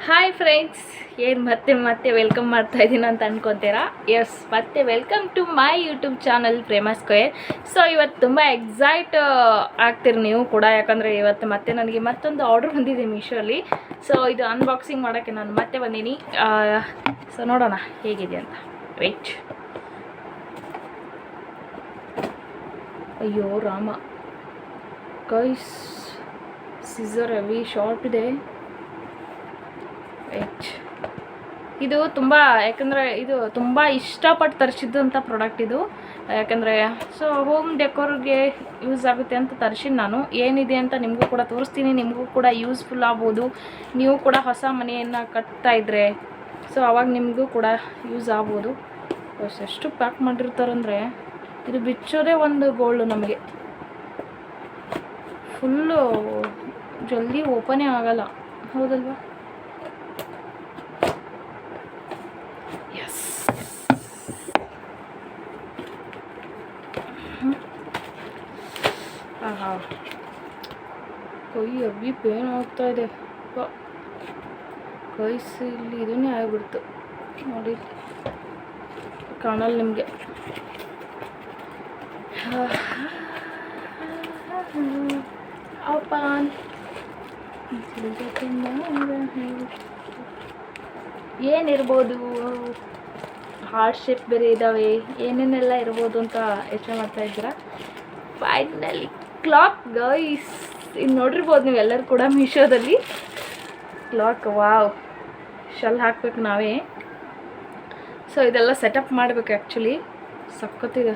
Hi friends, ಏನು ಮತ್ತೆ welcome ಮಾಡ್ತಾ ಇದ್ದೀನಿ ಅಂತ ಅನ್ಕೊತೀರಾ? ಎಸ್, ಮತ್ತೆ welcome to my YouTube channel Prema square. So ಇವತ್ತು ತುಂಬ ಎಕ್ಸೈಟ್ ಆಗ್ತೀರಿ ನೀವು ಕೂಡ, ಯಾಕಂದರೆ ಇವತ್ತು ಮತ್ತೆ ನನಗೆ ಮತ್ತೊಂದು ಆರ್ಡ್ರ್ ಬಂದಿದೆ ಮೀಶೋಲ್ಲಿ. ಸೊ ಇದು ಅನ್ಬಾಕ್ಸಿಂಗ್ ಮಾಡೋಕ್ಕೆ ನಾನು ಮತ್ತೆ ಬಂದೀನಿ. ಸೊ ನೋಡೋಣ ಹೇಗಿದೆ ಅಂತ. ವೆಯ್ಟ್. ಅಯ್ಯೋ Rama guys, scissor heavy short ಇದೆ. ಇದು ತುಂಬ, ಯಾಕಂದರೆ ಇದು ತುಂಬ ಇಷ್ಟಪಟ್ಟು ತರಿಸಿದ್ದಂಥ ಪ್ರಾಡಕ್ಟ್ ಇದು. ಯಾಕಂದರೆ ಸೊ ಹೋಮ್ ಡೆಕೋರ್ಗೆ ಯೂಸ್ ಆಗುತ್ತೆ ಅಂತ ತರಿಸಿದ್ದು ನಾನು. ಏನಿದೆ ಅಂತ ನಿಮಗೂ ಕೂಡ ತೋರಿಸ್ತೀನಿ, ನಿಮಗೂ ಕೂಡ ಯೂಸ್ಫುಲ್ ಆಗ್ಬೋದು. ನೀವು ಕೂಡ ಹೊಸ ಮನೆಯನ್ನು ಕಟ್ತಾ ಇದ್ದರೆ ಸೊ ಅವಾಗ ನಿಮಗೂ ಕೂಡ ಯೂಸ್ ಆಗ್ಬೋದು. ಎಷ್ಟು ಪ್ಯಾಕ್ ಮಾಡಿರ್ತಾರಂದರೆ ಇದು ಬಿಚ್ಚೋದೇ ಒಂದು ಗೋಲ್ಡು ನಮಗೆ. ಫುಲ್ಲು ಜಲ್ದಿ ಓಪನೇ ಆಗಲ್ಲ, ಹೌದಲ್ವಾ? ಆಹಾ, ಕೈ ಅಬ್ಬಿ ಪೇನ್ ಆಗ್ತಾ ಇದೆ. ಕೈಸಿ ಇಲ್ಲಿ ಇದನ್ನೇ ಆಗಿಬಿಡ್ತು ನೋಡಿ, ಕಾಣಲ್ಲ ನಿಮಗೆ. ಓಪನ್. ಏನಿರ್ಬೋದು, ಹಾರ್ಟ್ ಶೇಪ್ ಬೇರೆ ಇದ್ದಾವೆ, ಏನೇನೆಲ್ಲ ಇರ್ಬೋದು ಅಂತ ಯೋಚನೆ ಮಾಡ್ತಾ ಇದ್ದೀರಾ. ಫೈನಲಿ ಕ್ಲಾಕ್ ಗೈಸ್, ಇದು ನೋಡಿರ್ಬೋದು ನೀವು ಎಲ್ಲರೂ ಕೂಡ ಮೀಶೋದಲ್ಲಿ. ಕ್ಲಾಕ್, ವಾವ್, ಶಲ್ ಹಾಕ್ಬೇಕು ನಾವೇ. ಸೊ ಇದೆಲ್ಲ ಸೆಟಪ್ ಮಾಡಬೇಕು ಆ್ಯಕ್ಚುಲಿ. ಸಖತ್ತಿದೆ.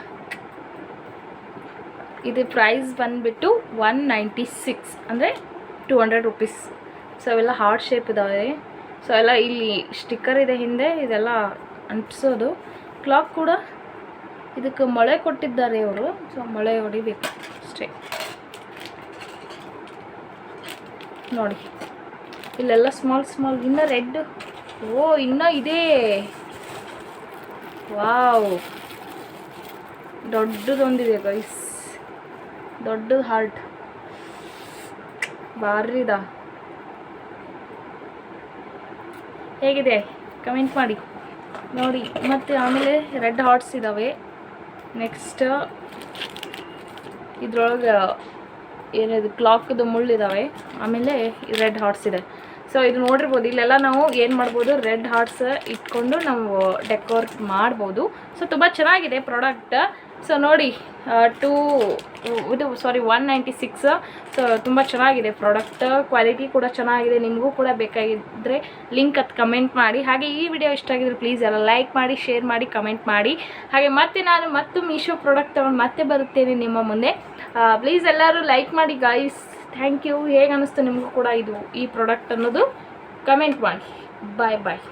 ಇದು ಪ್ರೈಸ್ ಬಂದುಬಿಟ್ಟು 196, ಅಂದರೆ 200 ರೂಪೀಸ್. ಸೊ ಅವೆಲ್ಲ ಹಾರ್ಟ್ ಶೇಪ್ ಇದ್ದಾವೆ. ಸೊ ಎಲ್ಲ ಇಲ್ಲಿ ಸ್ಟಿಕ್ಕರ್ ಇದೆ ಹಿಂದೆ, ಇದೆಲ್ಲ ಅಂಟಿಸೋದು. ಕ್ಲಾಕ್ ಕೂಡ ಇದಕ್ಕೆ ಮೊಳೆ ಕೊಟ್ಟಿದ್ದಾರೆ ಇವರು. ಸೊ ಮೊಳೆ ಹೊಡಿಬೇಕು ಅಷ್ಟೇ. ನೋಡಿ ಇಲ್ಲೆಲ್ಲ ಸ್ಮಾಲ್ ಇನ್ನೂ ರೆಡ್. ಓ, ಇನ್ನೂ ಇದೆ. ವಾವ್, ದೊಡ್ಡದೊಂದಿದೆ ಗೈಸ್, ದೊಡ್ಡದು ಹಾರ್ಟ್, ಭಾರಿದ. ಹೇಗಿದೆ ಕಮೆಂಟ್ ಮಾಡಿ ನೋಡಿ. ಮತ್ತು ಆಮೇಲೆ ರೆಡ್ ಹಾರ್ಟ್ಸ್ ಇದ್ದಾವೆ. ನೆಕ್ಸ್ಟ್ ಇದ್ರೊಳಗೆ ಏನಿದು ಕ್ಲಾಕ್ದು ಮುಳ್ಳಿದ್ದಾವೆ. ಆಮೇಲೆ ರೆಡ್ ಹಾರ್ಟ್ಸ್ ಇದೆ. ಸೊ ಇದು ನೋಡಿರ್ಬೋದು, ಇಲ್ಲೆಲ್ಲ ನಾವು ಏನು ಮಾಡ್ಬೋದು, ರೆಡ್ ಹಾರ್ಟ್ಸ್ ಇಟ್ಕೊಂಡು ನಾವು ಡೆಕೋರ್ ಮಾಡ್ಬೋದು. ಸೊ ತುಂಬ ಚೆನ್ನಾಗಿದೆ ಪ್ರಾಡಕ್ಟ್. ಸೊ ನೋಡಿ, 196. ಸೊ ತುಂಬ ಚೆನ್ನಾಗಿದೆ ಪ್ರಾಡಕ್ಟ್, ಕ್ವಾಲಿಟಿ ಕೂಡ ಚೆನ್ನಾಗಿದೆ. ನಿಮಗೂ ಕೂಡ ಬೇಕಾಗಿದ್ದರೆ ಲಿಂಕ್ ಅದು ಕಮೆಂಟ್ ಮಾಡಿ. ಹಾಗೆ ಈ ವಿಡಿಯೋ ಇಷ್ಟ ಆಗಿದ್ರೆ ಪ್ಲೀಸ್ ಎಲ್ಲ ಲೈಕ್ ಮಾಡಿ, ಶೇರ್ ಮಾಡಿ, ಕಮೆಂಟ್ ಮಾಡಿ. ಹಾಗೆ ಮತ್ತೆ ನಾನು ಮೀಶೋ ಪ್ರಾಡಕ್ಟ್ ತಗೊಂಡು ಮತ್ತೆ ಬರುತ್ತೇನೆ ನಿಮ್ಮ ಮುಂದೆ. ಪ್ಲೀಸ್ ಎಲ್ಲರೂ ಲೈಕ್ ಮಾಡಿ ಗಾಯ್ಸ್. Thank you. ಹೇಗೆ ಅನ್ನಿಸ್ತು ನಿಮಗೂ ಕೂಡ ಈ ಪ್ರಾಡಕ್ಟ್ ಅನ್ನೋದು ಕಮೆಂಟ್ ಮಾಡಿ. ಬಾಯ್ ಬಾಯ್.